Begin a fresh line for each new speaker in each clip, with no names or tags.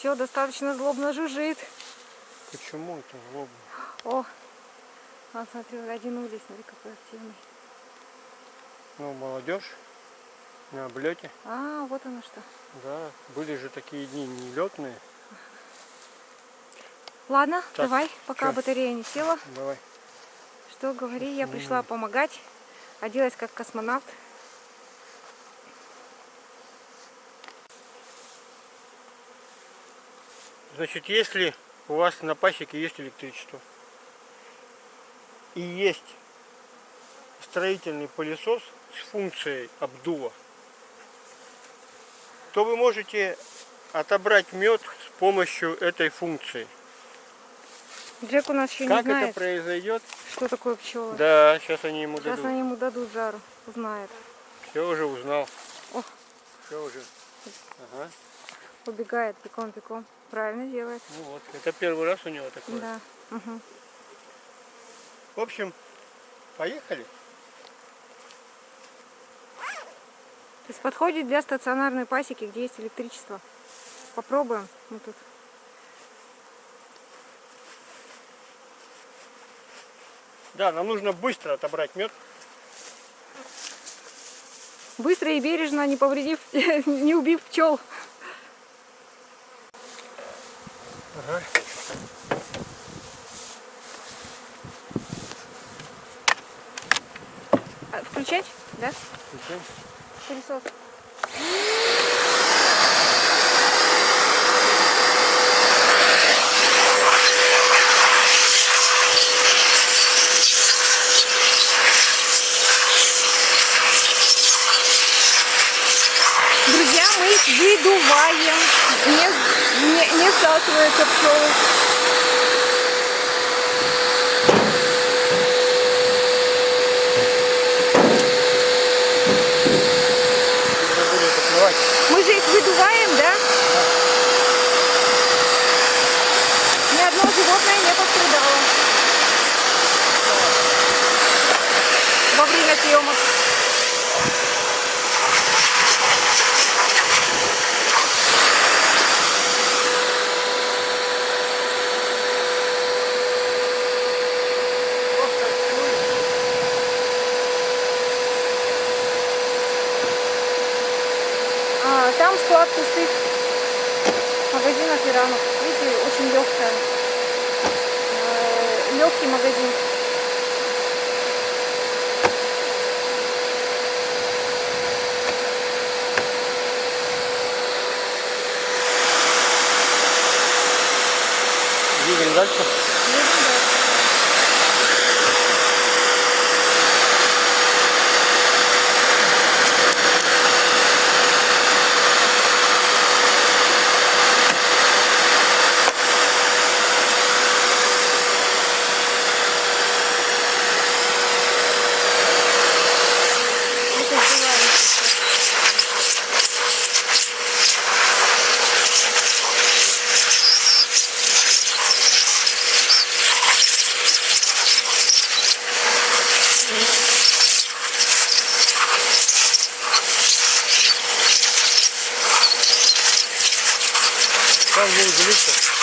все достаточно злобно жужжит.
Почему это злобно?
О, вот смотри, один улей, смотри, какой активный.
Ну, молодежь на облете.
А, вот оно что.
Да, были же такие дни нелетные.
Ладно,
Так,
давай, пока
чё?
батарея не села.
Давай.
Что говори, я пришла помогать. Оделась как космонавт.
Значит, если у вас на пасеке есть электричество и есть строительный пылесос с функцией обдува, то вы можете отобрать мед с помощью этой функции.
Джек у нас еще не
Как
знает,
это произойдет?
что такое пчелы.
Да, сейчас они ему
Сейчас
дадут.
они ему дадут жару, узнает.
Все уже узнал.
О,
Все уже. Ага.
убегает пиком-пиком. Правильно делает.
Ну вот, это первый раз у него такое.
Да. Угу.
В общем, поехали.
То есть подходит для стационарной пасеки, где есть электричество. Попробуем. Мы тут.
Да, нам нужно быстро отобрать мед.
Быстро и бережно, не повредив, не убив пчел.
Ага.
Включать? Да?
Включаем.
Пылесос. Друзья, мы их выдуваем. Не всасываются пчелы. Мы же их выдуваем, да? Ни одно животное не пострадало во время съемок. Там склад пустых магазинов Иранов. Видите, очень легкая. Легкий магазин.
Двигаем дальше. Там не уделиться.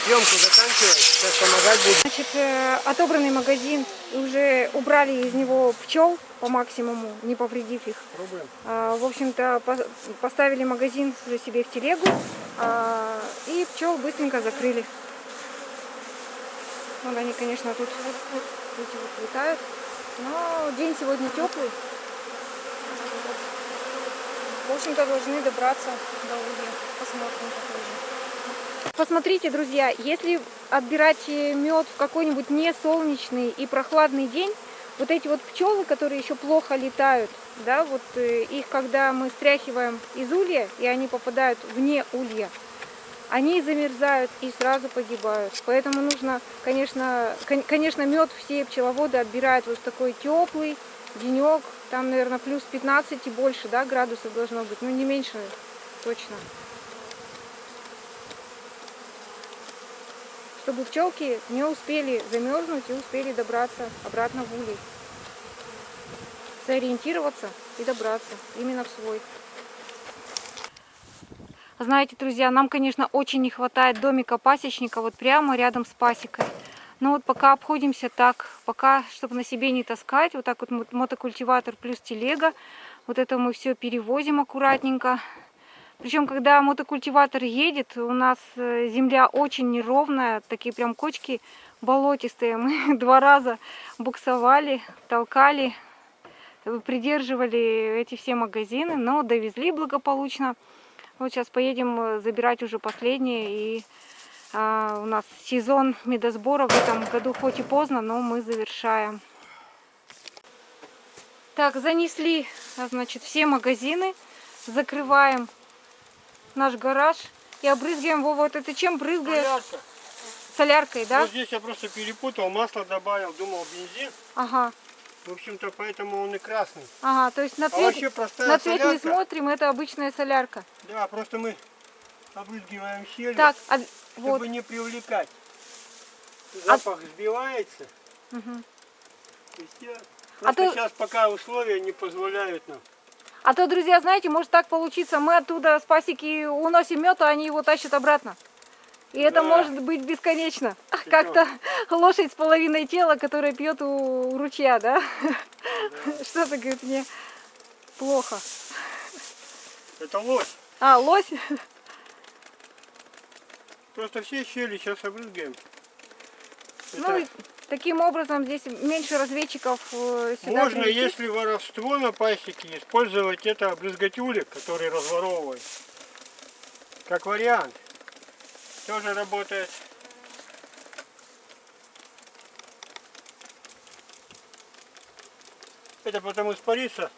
съемку заканчиваем. Сейчас помогать буду.
Значит, отобранный магазин, уже убрали из него пчел по максимуму, не повредив их.
Пробуем.
В общем-то, поставили магазин уже себе в телегу и пчел быстренько закрыли. Вот они, конечно, тут эти вот летают, но день сегодня теплый. В общем-то, должны добраться до улья. Посмотрим попозже. Посмотрите, друзья, если отбирать мед в какой-нибудь не солнечный и прохладный день, вот эти вот пчелы, которые еще плохо летают, да, вот их, когда мы стряхиваем из улья, и они попадают вне улья, они замерзают и сразу погибают. Поэтому нужно, конечно, мед все пчеловоды отбирают вот такой теплый денек. Там, наверное, плюс 15 и больше, да, градусов должно быть. Ну, не меньше точно. Чтобы пчелки не успели замерзнуть и успели добраться обратно в улей. Сориентироваться и добраться именно в свой. Знаете, друзья, нам, конечно, очень не хватает домика пасечника вот прямо рядом с пасекой. Но вот пока обходимся так, пока, чтобы на себе не таскать, вот так вот мотокультиватор плюс телега, вот это мы все перевозим аккуратненько. Причем, когда мотокультиватор едет, у нас земля очень неровная, такие прям кочки болотистые. Мы 2 раза буксовали, толкали, придерживали эти все магазины, но довезли благополучно. Вот сейчас поедем забирать уже последние, и у нас сезон медосбора в этом году хоть и поздно, но мы завершаем. Так, занесли, значит, все магазины, закрываем наш гараж и обрызгиваем. Вова, вот это чем брызгаешь?
Солярка.
Соляркой, да?
Вот здесь я просто перепутал, масло добавил, думал бензин.
Ага.
В общем-то, поэтому он и красный.
Ага, то есть на цвет,
вообще простая
на цвет не
солярка.
смотрим, это обычная солярка.
Да, просто мы обрызгиваем щель,
Так,
чтобы
вот.
не привлекать. Запах сбивается.
Угу.
И все. Просто
то-
сейчас пока условия не позволяют нам.
А то, друзья, знаете, может так получиться, мы оттуда с пасеки уносим мед, а они его тащат обратно. И это
Да.
может быть бесконечно. Как-то лошадь с половиной тела, которая пьет у ручья, да? Что-то, говорит, мне плохо.
Это лось.
А, лось?
Просто все щели сейчас обрызгаем.
Ну, и таким образом здесь меньше разведчиков сюда
Можно,
прилетит.
если воровство на пасеке, использовать это обрызгатюлик, который разворовывает. Как вариант. Тоже работает. Это потом испарится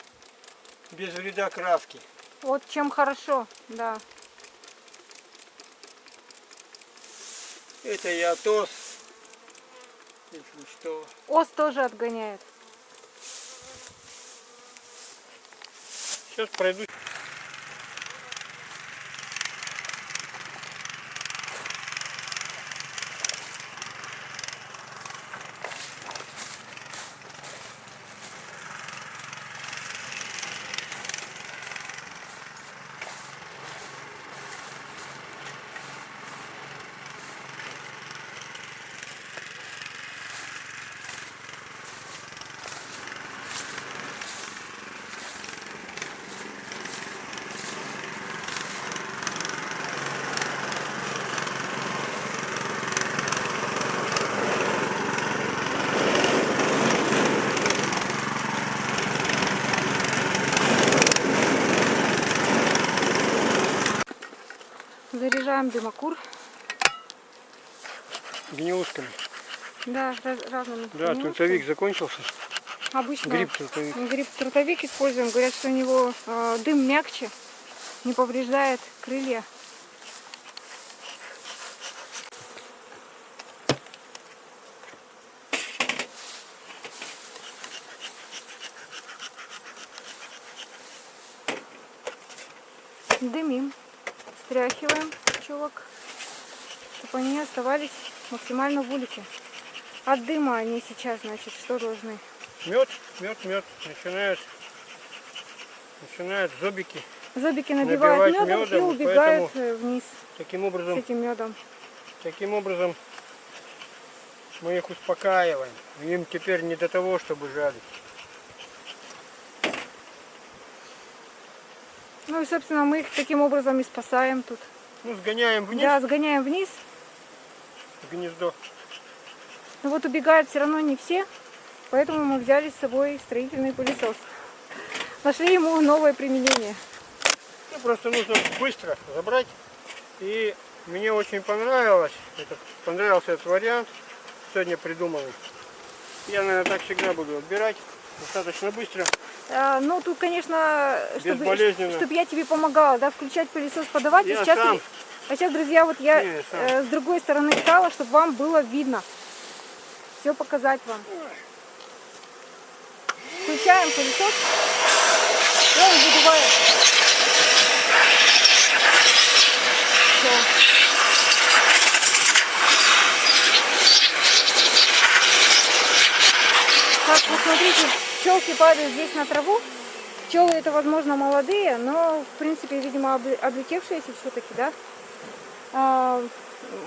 без вреда краски.
Вот чем хорошо, да.
Это и атос, если что.
Ос тоже отгоняет.
Сейчас пройду.
Заряжаем дымокур.
Гнилушками.
Да, разными.
Да, трутовик закончился.
Обычно
Гриб-трутовик.
Гриб-трутовик используем. Говорят, что у него дым мягче, не повреждает крылья. Дымим, стряхиваем пчелок, чтобы они оставались максимально в улике. От дыма они сейчас, значит, что должны?
Мед. Начинают
Зубики набивают
Набивать
медом и
медом,
убегают вниз
таким
с
образом
этим медом.
Таким образом мы их успокаиваем. Им теперь не до того, чтобы жалить.
Ну и, собственно, мы их таким образом и спасаем тут.
Ну, сгоняем вниз,
Да, сгоняем вниз.
в гнездо.
Но вот убегают все равно не все, поэтому мы взяли с собой строительный пылесос. Нашли ему новое применение.
Ну, просто нужно быстро забрать. И мне очень понравился этот вариант. Сегодня придуманный. Я, наверное, так всегда буду отбирать. Достаточно быстро.
Ну, тут, конечно,
Безболезненно.
чтобы я тебе помогала, да, включать пылесос, подавать.
Я
сейчас,
сам.
а сейчас, друзья, вот я
Не,
с другой стороны встала, чтобы вам было видно. Все показать вам. Включаем пылесос. И он выдувает. Всё. Так, вот смотрите, пчелки падают здесь на траву. Пчелы это, возможно, молодые, но, в принципе, видимо, облетевшиеся все-таки, да.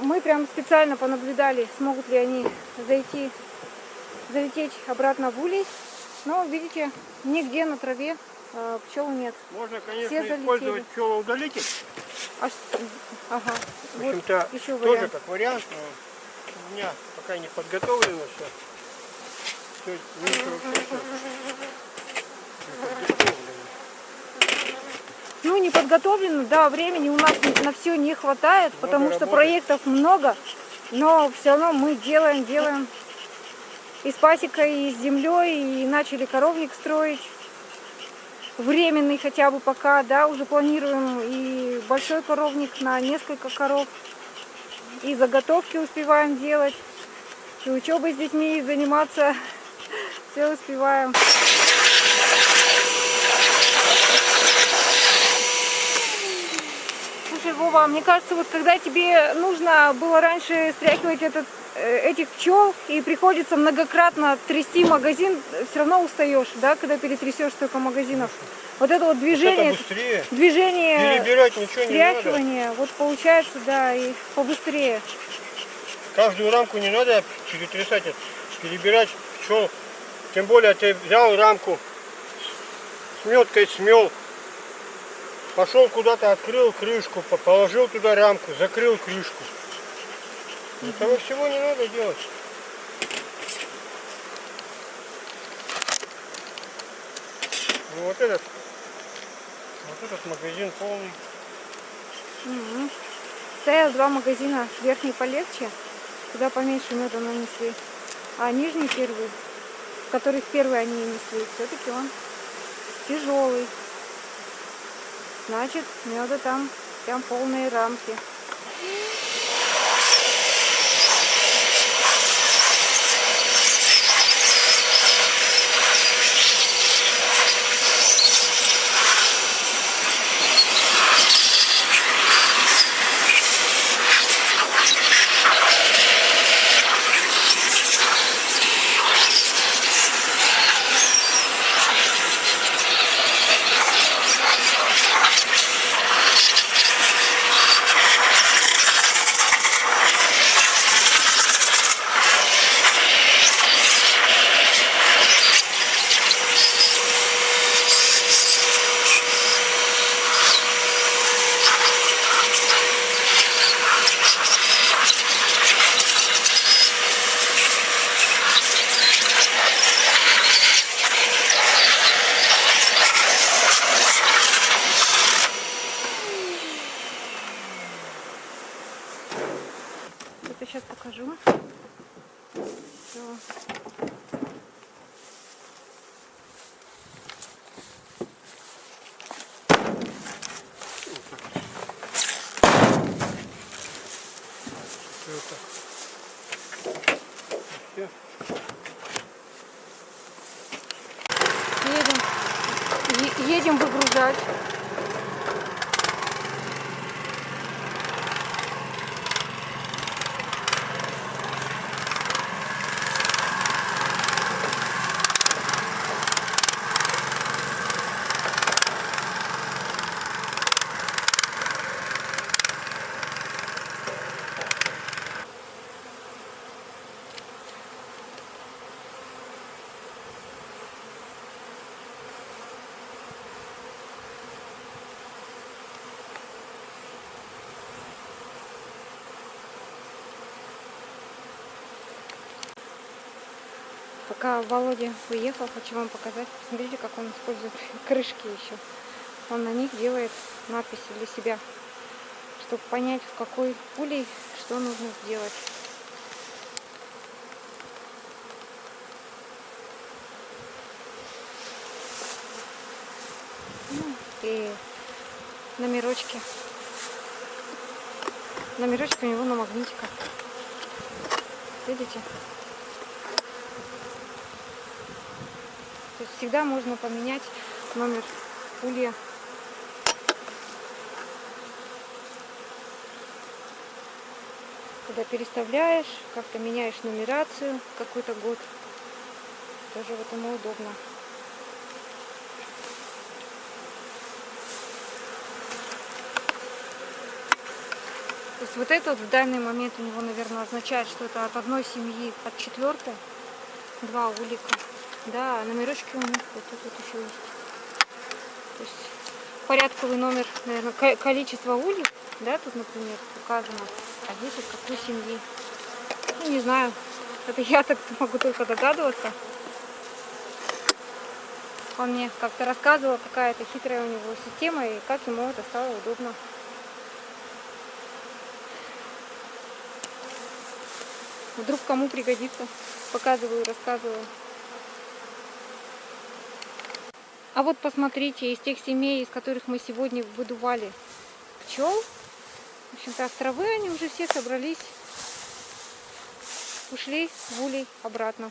Мы прям специально понаблюдали, смогут ли они залететь обратно в улей. Но, видите, нигде на траве пчел нет.
Можно, конечно,
Все залетели.
использовать пчелоудалитель.
Ага.
В общем-то,
вот еще
тоже
вариант.
как вариант, но у меня пока не подготовлено все.
Ну, не подготовлено, да, времени у нас на все не хватает, потому что
работы.
проектов много, но все равно мы делаем и с пасекой, и с землей, и начали коровник строить, временный хотя бы пока, да, уже планируем и большой коровник на несколько коров, и заготовки успеваем делать, и учебой с детьми, и заниматься, все успеваем. Слушай, Вова, мне кажется, вот когда тебе нужно было раньше стряхивать этих пчел и приходится многократно трясти магазин, все равно устаешь, да, когда перетрясешь столько магазинов. Вот это вот движение,
перебирать ничего не надо.
стряхивание, вот получается, да, и побыстрее.
Каждую рамку не надо перетрясать, перебирать пчел. Тем более ты взял рамку, с меткой смел, пошел куда-то, открыл крышку, положил туда рамку, закрыл крышку. Этого всего не надо делать. Ну, вот этот магазин полный.
Угу. Стоял 2 магазина, верхний полегче, туда поменьше меда нанесли, а нижний первый, в которых первый они несли, все-таки он тяжелый. Значит, меда там прям полные рамки. Это сейчас покажу. Всё. Едем выгружать. Пока Володя уехал, хочу вам показать. Посмотрите, как он использует крышки еще. Он на них делает надписи для себя, чтобы понять, в какой улей что нужно сделать. Ну, и номерочки. Номерочки у него на магнитиках. Видите? То есть всегда можно поменять номер улья. Когда переставляешь, как-то меняешь нумерацию какой-то год. Тоже вот ему удобно. То есть вот это вот в данный момент у него, наверное, означает, что это от одной семьи, от четвертой, 2 улика. Да, номерочки у них вот тут вот еще есть. То есть порядковый номер, наверное, количество ульев, да, тут, например, указано. А здесь от какой семьи? Ну, не знаю. Это я так могу только догадываться. Он мне как-то рассказывал, какая-то хитрая у него система и как ему это стало удобно. Вдруг кому пригодится. Показываю, рассказываю. А вот посмотрите, из тех семей, из которых мы сегодня выдували пчел, в общем-то, островы, они уже все собрались, ушли в улей обратно.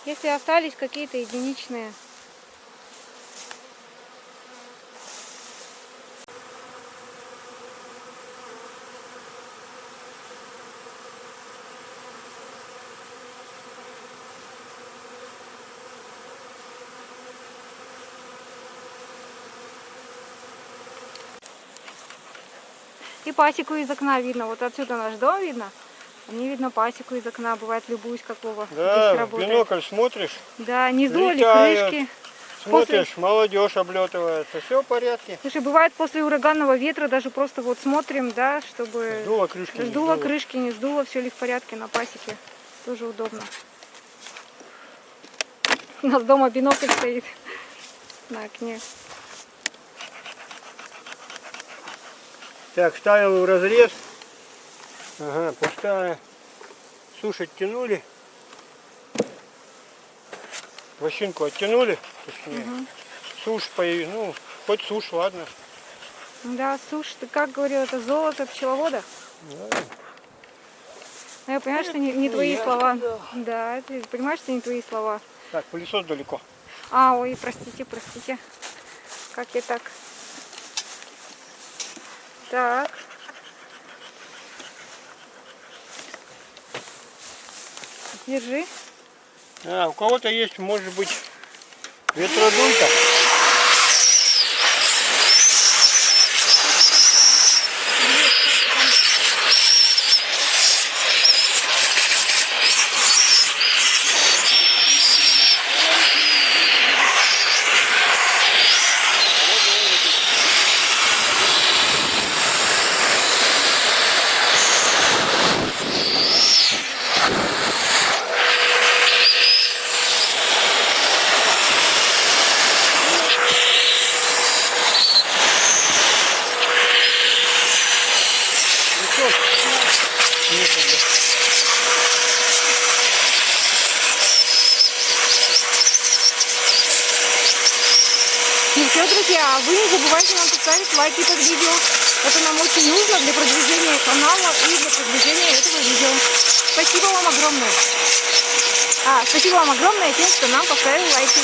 Если остались какие-то единичные и пасеку из окна видно. Вот отсюда наш дом видно. А мне видно пасеку из окна. Бывает, любуюсь, как Вова
Да,
здесь
в
работает.
бинокль смотришь,
Да, не сдули
летают.
крышки.
Смотришь, молодежь облетывается, все в порядке.
Слушай, бывает после ураганного ветра даже просто вот смотрим, да, чтобы
Сдуло крышки, не
сдуло
сдуло.
крышки, не сдуло, все ли в порядке на пасеке. Тоже удобно. У нас дома бинокль стоит на окне.
Так, ставил в разрез. Ага, пустая. Сушить тянули. Вощинку оттянули. Точнее.
Угу.
Сушь появилась. Ну, хоть сушь, ладно.
Да, сушь, ты как говорил, это золото пчеловода?
Да.
Но я понимаю, что не твои
я
слова.
сказал.
Да, ты понимаешь, что не твои слова.
Так, пылесос далеко.
А, ой, простите, простите. Как я так? Так. Держи.
А, у кого-то есть, может быть, ветродуйка.
Ну все, друзья, вы не забывайте нам поставить лайки под видео. Это нам очень нужно для продвижения канала и для продвижения этого видео. Спасибо вам огромное. Спасибо вам огромное тем, кто нам поставил лайки.